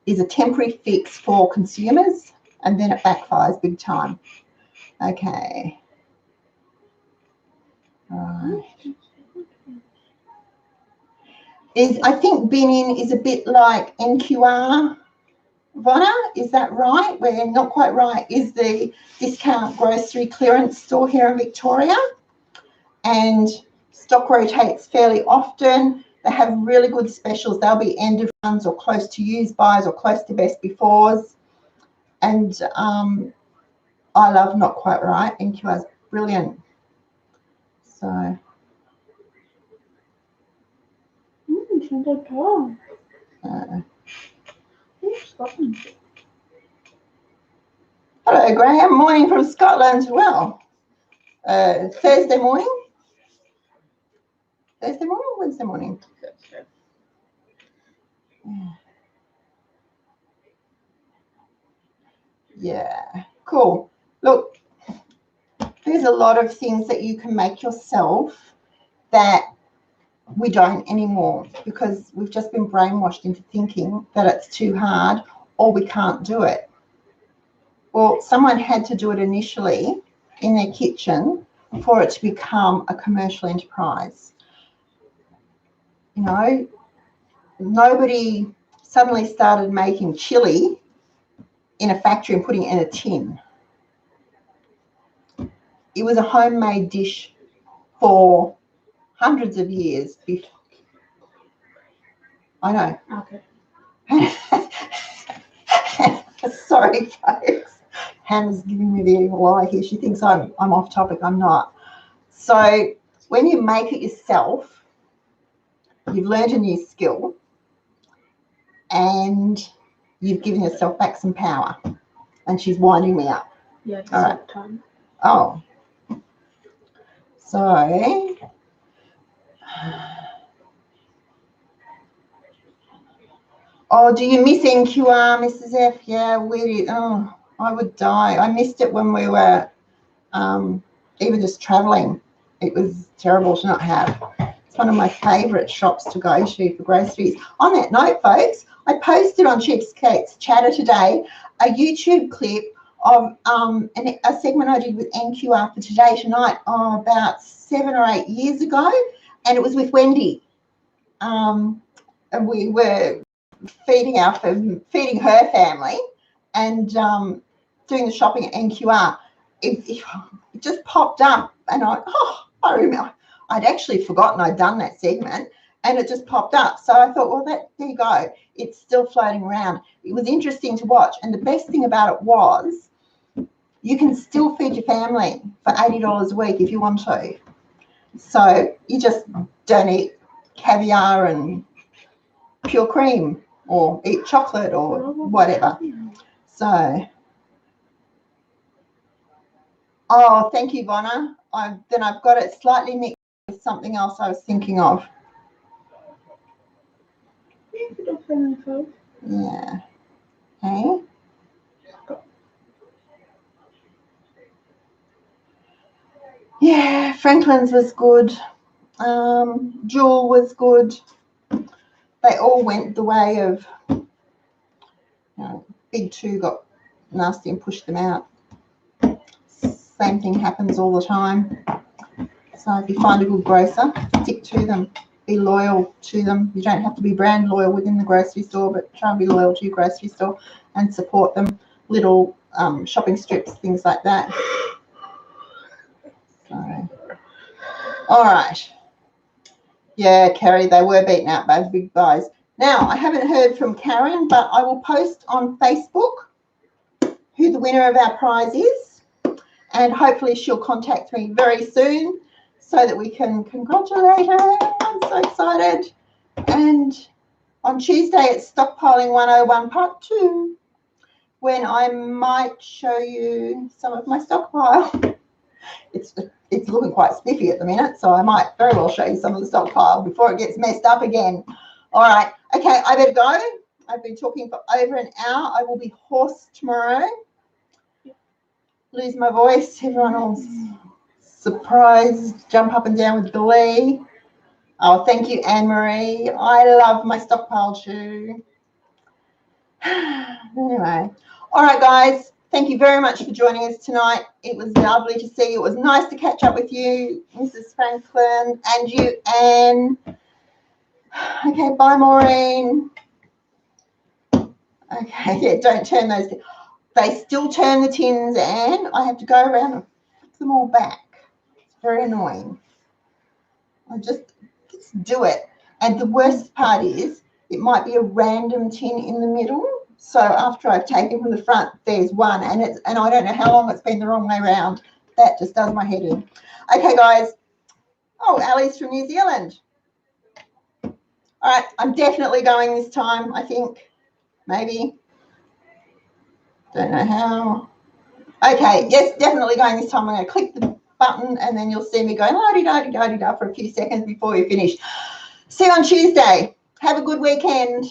is a temporary fix for consumers, and then it backfires big time. Okay. Right. I think bin-in is a bit like NQR, Vonna, is that right? We're not quite right. Is the discount grocery clearance store here in Victoria, and stock rotates fairly often. They have really good specials. They'll be end of runs or close to use buys or close to best befores. And I love Not Quite Right. NQR is brilliant. So. Hello, Graham. Morning from Scotland. Well, Thursday morning. Thursday morning or Wednesday morning? Yeah, cool. Look, there's a lot of things that you can make yourself that we don't anymore, because we've just been brainwashed into thinking that it's too hard or we can't do it. Well, someone had to do it initially in their kitchen for it to become a commercial enterprise. You know, nobody suddenly started making chili in a factory and putting it in a tin. It was a homemade dish for hundreds of years before. I know. Okay. Sorry, folks. Hannah's giving me the evil eye here. She thinks I'm off topic. I'm not. So when you make it yourself, you've learned a new skill and you've given yourself back some power. And she's winding me up. Yeah, all right. Time. Oh. So oh, do you miss NQR, Mrs. F? Yeah, oh, I would die. I missed it when we were even just traveling. It was terrible to not have. It's one of my favourite shops to go to for groceries. On that note, folks, I posted on Cheapskate's Chatter today a YouTube clip of a segment I did with NQR for Today Tonight about 7 or 8 years ago, and it was with Wendy. And we were feeding her family and doing the shopping at NQR. It just popped up, and I remember I'd actually forgotten I'd done that segment, and it just popped up. So I thought, well, there you go. It's still floating around. It was interesting to watch, and the best thing about it was you can still feed your family for $80 a week if you want to. So you just don't eat caviar and pure cream or eat chocolate or whatever. So, oh, thank you, Vonna. Then I've got it slightly mixed with something else I was thinking of. Yeah. Okay. Yeah, Franklin's was good. Jewel was good. They all went the way of, Big Two got nasty and pushed them out. Same thing happens all the time. So if you find a good grocer, stick to them. Be loyal to them. You don't have to be brand loyal within the grocery store, but try and be loyal to your grocery store and support them. Little shopping strips, things like that. So, all right. Yeah, Kerry, they were beaten out by the big guys. Now, I haven't heard from Karen, but I will post on Facebook who the winner of our prize is, and hopefully she'll contact me very soon so that we can congratulate her. I'm so excited. And on Tuesday, it's Stockpiling 101 Part 2, when I might show you some of my stockpile. It's looking quite spiffy at the minute, so I might very well show you some of the stockpile before it gets messed up again. All right. Okay, I better go. I've been talking for over an hour. I will be hoarse tomorrow. lose my voice. Everyone all surprised, jump up and down with glee. Oh, thank you, Anne-Marie. I love my stockpile chew. Anyway, all right, guys. Thank you very much for joining us tonight. It was lovely to see you. It was nice to catch up with you, Mrs. Franklin, and you, Anne. Okay, bye, Maureen. Okay, yeah, don't turn those. They still turn the tins, Anne. I have to go around and fix them all back. It's very annoying. I just do it. And the worst part is it might be a random tin in the middle. So after I've taken from the front, there's one, and I don't know how long it's been the wrong way around. That just does my head in. Okay, guys. Oh, Ali's from New Zealand. All right, I'm definitely going this time, I think. Maybe. Don't know how. Okay, yes, definitely going this time. I'm going to click the button, and then you'll see me going la-di-da-di-da-di-da for a few seconds before we finish. See you on Tuesday. Have a good weekend.